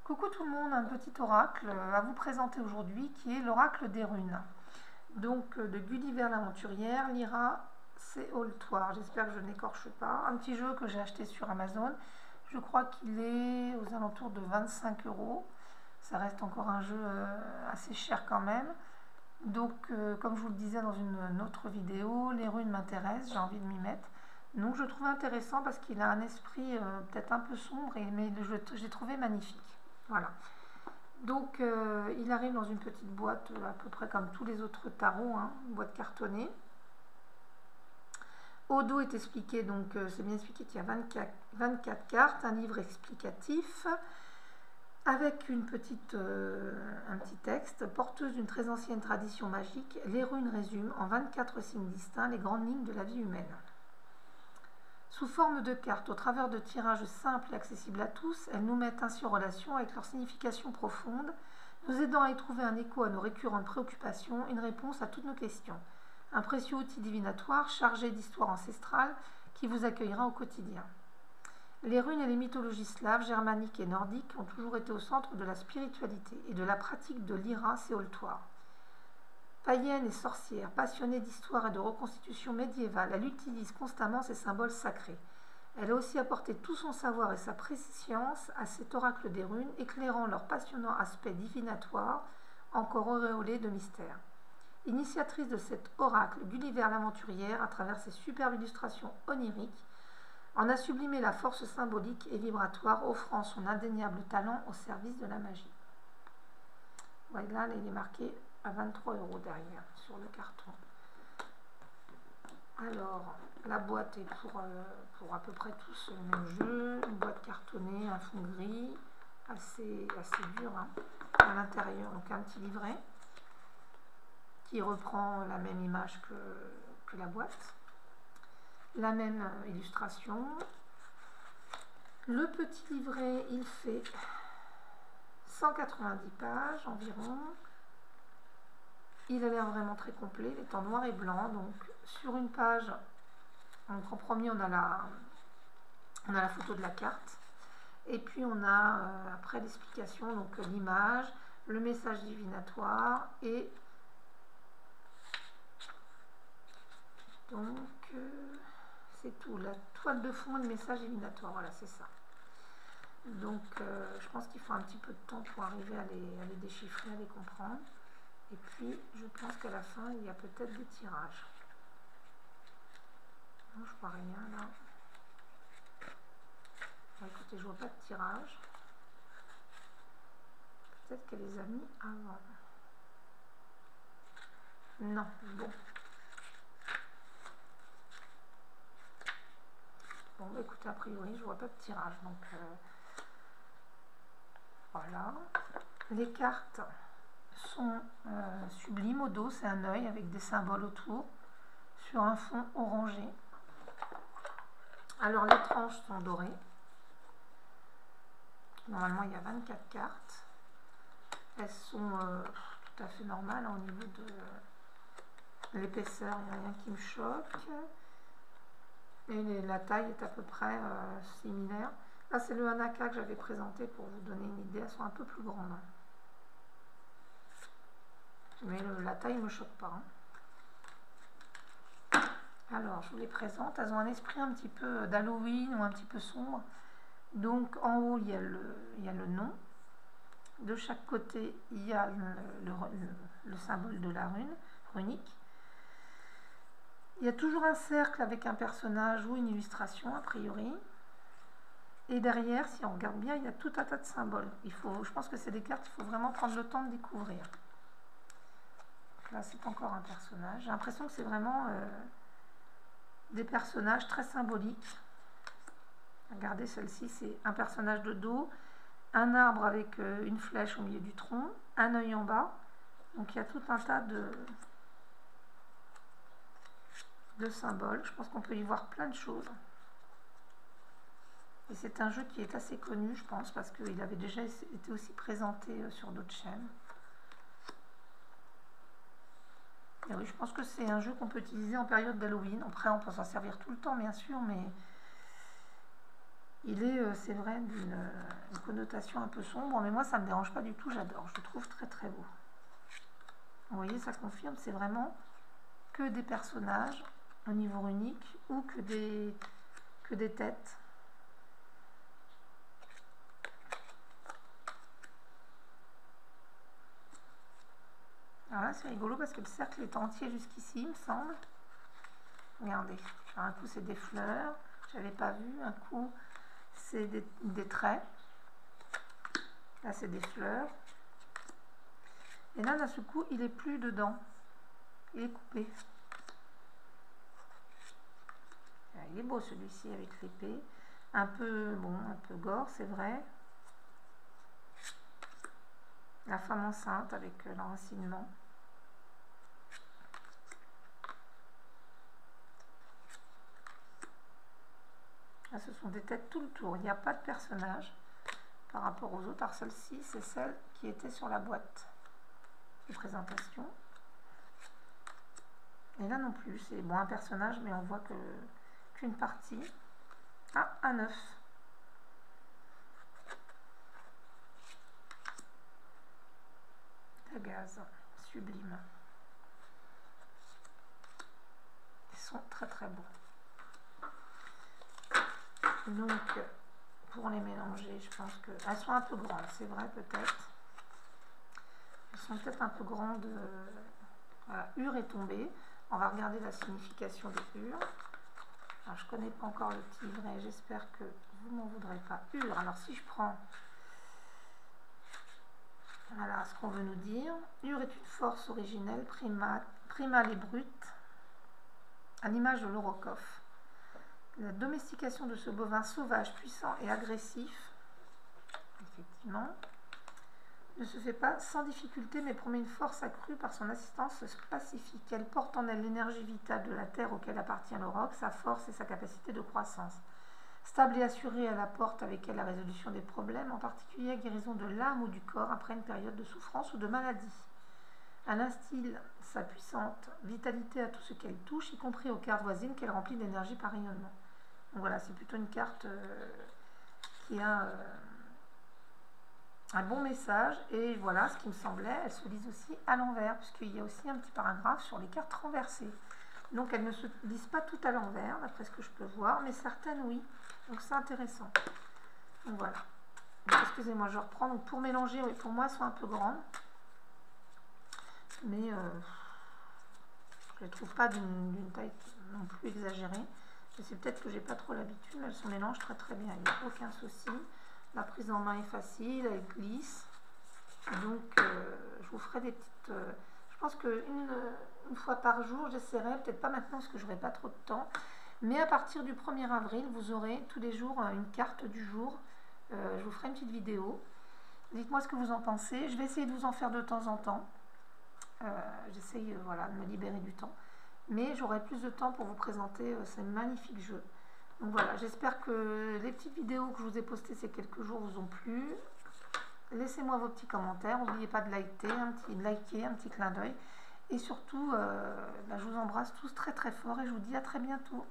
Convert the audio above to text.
Coucou tout le monde, un petit oracle à vous présenter aujourd'hui qui est l'oracle des runes. Donc de Gulliver l'aventurière, Lyra Séoltoire. J'espère que je n'écorche pas. Un petit jeu que j'ai acheté sur Amazon. Je crois qu'il est aux alentours de 25 euros. Ça reste encore un jeu assez cher quand même. Donc comme je vous le disais dans une autre vidéo, les runes m'intéressent, j'ai envie de m'y mettre. Donc je le trouve intéressant parce qu'il a un esprit peut-être un peu sombre, mais j'ai trouvé magnifique. Voilà. Donc il arrive dans une petite boîte à peu près comme tous les autres tarots, hein, une boîte cartonnée. Au dos est expliqué, donc c'est bien expliqué qu'il y a 24 cartes, un livre explicatif avec un petit texte. Porteuse d'une très ancienne tradition magique, les runes résument en 24 signes distincts les grandes lignes de la vie humaine. Sous forme de cartes, au travers de tirages simples et accessibles à tous, elles nous mettent ainsi en relation avec leur signification profonde, nous aidant à y trouver un écho à nos récurrentes préoccupations, une réponse à toutes nos questions. Un précieux outil divinatoire chargé d'histoire ancestrale qui vous accueillera au quotidien. Les runes et les mythologies slaves, germaniques et nordiques ont toujours été au centre de la spiritualité et de la pratique de Lyra Séoltoire. Païenne et sorcière, passionnée d'histoire et de reconstitution médiévale, elle utilise constamment ces symboles sacrés. Elle a aussi apporté tout son savoir et sa préscience à cet oracle des runes, éclairant leur passionnant aspect divinatoire, encore auréolé de mystère. Initiatrice de cet oracle, Gulliver l'aventurière, à travers ses superbes illustrations oniriques, en a sublimé la force symbolique et vibratoire, offrant son indéniable talent au service de la magie. Voilà, il est marqué à 23 € derrière sur le carton. Alors, la boîte est pour à peu près tous le même jeu. Une boîte cartonnée, un fond gris, assez dur, hein. À l'intérieur, donc un petit livret qui reprend la même image que la boîte. La même illustration. Le petit livret, il fait 190 pages environ. Il a l'air vraiment très complet, il est en noir et blanc. Donc sur une page, donc en premier on a la photo de la carte. Et puis on a après l'explication, donc l'image, le message divinatoire et donc c'est tout. La toile de fond et le message divinatoire, voilà, c'est ça. Donc je pense qu'il faut un petit peu de temps pour arriver à les déchiffrer, à les comprendre. Et puis, je pense qu'à la fin, il y a peut-être des tirages. Non, je vois rien là. Bon, écoutez, je vois pas de tirage. Peut-être qu'elle les a mis avant. Non, bon. Bon, bah, écoutez, a priori, je vois pas de tirage. Donc, voilà. Les cartes sont sublimes au dos, c'est un œil avec des symboles autour sur un fond orangé. Alors les tranches sont dorées. Normalement il y a 24 cartes. Elles sont tout à fait normales, hein, au niveau de l'épaisseur, il n'y a rien qui me choque. Et la taille est à peu près similaire. Là c'est le Hanaka que j'avais présenté pour vous donner une idée, elles sont un peu plus grandes. Mais la taille ne me choque pas. Hein. Alors, je vous les présente. Elles ont un esprit un petit peu d'Halloween ou un petit peu sombre. Donc, en haut, il y a le nom. De chaque côté, il y a le symbole de la rune, runique. Il y a toujours un cercle avec un personnage ou une illustration, a priori. Et derrière, si on regarde bien, il y a tout un tas de symboles. Je pense que c'est des cartes qu'il faut vraiment prendre le temps de découvrir. Là, c'est encore un personnage. J'ai l'impression que c'est vraiment des personnages très symboliques. Regardez, celle-ci, c'est un personnage de dos, un arbre avec une flèche au milieu du tronc, un œil en bas. Donc, il y a tout un tas de symboles. Je pense qu'on peut y voir plein de choses. Et c'est un jeu qui est assez connu, je pense, parce qu'il avait déjà été aussi présenté sur d'autres chaînes. Et oui, je pense que c'est un jeu qu'on peut utiliser en période d'Halloween. Après, on peut s'en servir tout le temps, bien sûr, mais Il est, c'est vrai, d'une connotation un peu sombre, mais moi ça ne me dérange pas du tout, j'adore, je le trouve très très beau. Vous voyez, ça confirme, c'est vraiment que des personnages au niveau unique ou que des têtes. Alors là, c'est rigolo parce que le cercle est entier jusqu'ici, il me semble. Regardez, un coup c'est des fleurs, j'avais pas vu, un coup c'est des traits. Là c'est des fleurs. Et là d'un seul coup il est plus dedans. Il est coupé. Il est beau celui-ci avec l'épée. Un peu, bon, un peu gore, c'est vrai. La femme enceinte avec l'enracinement. Là, ce sont des têtes tout le tour. Il n'y a pas de personnage par rapport aux autres. Alors celle-ci, c'est celle qui était sur la boîte de présentation. Et là non plus, c'est bon un personnage, mais on voit qu'une partie. Ah, un œuf. De gaz, sublime. Ils sont très très beaux. Donc, pour les mélanger, je pense qu'elles sont un peu grandes, c'est vrai peut-être. Elles sont peut-être un peu grandes. Voilà, Ur est tombé. On va regarder la signification de Ur. Alors, je ne connais pas encore le petit livret, j'espère que vous m'en voudrez pas. Ur, alors si je prends voilà ce qu'on veut nous dire. Ur est une force originelle, primale et brute, à l'image de l'Orokov. La domestication de ce bovin sauvage, puissant et agressif, effectivement, ne se fait pas sans difficulté, mais promet une force accrue par son assistance pacifique. Elle porte en elle l'énergie vitale de la terre auquel appartient l'Orok, sa force et sa capacité de croissance. Stable et assurée, elle apporte avec elle la résolution des problèmes, en particulier la guérison de l'âme ou du corps après une période de souffrance ou de maladie. Elle instille sa puissante vitalité à tout ce qu'elle touche, y compris aux cartes voisines qu'elle remplit d'énergie par rayonnement. Donc voilà, c'est plutôt une carte qui a un bon message. Et voilà ce qui me semblait, elle se lise aussi à l'envers, puisqu'il y a aussi un petit paragraphe sur les cartes renversées. Donc elles ne se lisent pas toutes à l'envers, d'après ce que je peux voir, mais certaines oui. Donc c'est intéressant. Donc voilà. Excusez-moi, je reprends. Donc pour mélanger, oui, pour moi, elles sont un peu grandes. Mais je ne les trouve pas d'une taille non plus exagérée. C'est peut-être que j'ai pas trop l'habitude, mais elles se mélangent très très bien. Il n'y a aucun souci. La prise en main est facile, elle glisse. Donc je vous ferai des petites... je pense qu'une fois par jour, j'essaierai, peut-être pas maintenant parce que j'aurai pas trop de temps, mais à partir du 1er avril, vous aurez tous les jours une carte du jour. Je vous ferai une petite vidéo. Dites-moi ce que vous en pensez. Je vais essayer de vous en faire de temps en temps. J'essaye voilà, de me libérer du temps. Mais j'aurai plus de temps pour vous présenter ces magnifiques jeux. Donc voilà, j'espère que les petites vidéos que je vous ai postées ces quelques jours vous ont plu. Laissez-moi vos petits commentaires. N'oubliez pas de liker, un petit clin d'œil. Et surtout, je vous embrasse tous très très fort et je vous dis à très bientôt.